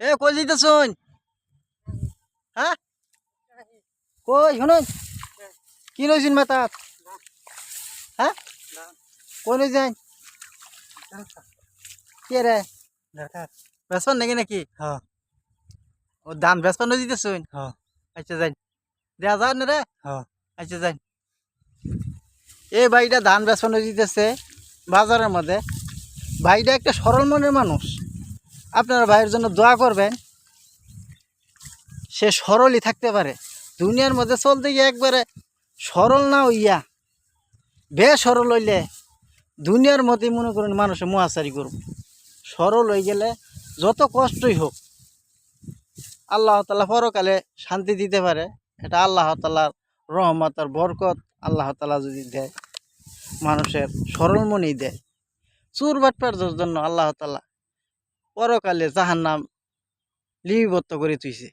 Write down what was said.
এ কই যাইতেছুন? হ্যাঁ কই শুনুন কি নইছিন মাথাত? হ্যাঁ কই নই যাই কে রে বেসন নাকি নাকি? হ্যাঁ ও ধান বেসন নই দিতেছুন? হ্যাঁ আচ্ছা যাই দেয়া যায় না রে? হ্যাঁ আচ্ছা যাই এই ভাইটা ধান বেসন দিতেছে বাজারের মধ্যে। ভাইটা একটা সরল মনের মানুষ, আপনারা ভাইয়ের জন্য দোয়া করবেন সে সরলই থাকতে পারে। দুনিয়ার মধ্যে চলতে গিয়ে একবারে সরল না হইয়া বেসরল হইলে দুনিয়ার মধ্যে মনে করেন মানুষে মোহাচারি করব। সরল হয়ে গেলে যত কষ্টই হোক আল্লাহ তাআলা পরকালে শান্তি দিতে পারে। এটা আল্লাহ তাআলার রহমত আর বরকত আল্লাহ তাআলা যদি দেয়, মানুষের সরল মনেই দেয়। চুর বাটপারদের জন্য আল্লাহ তাআলা পরকালে জাহান্নাম লিপিবদ্ধ করে তুইছে।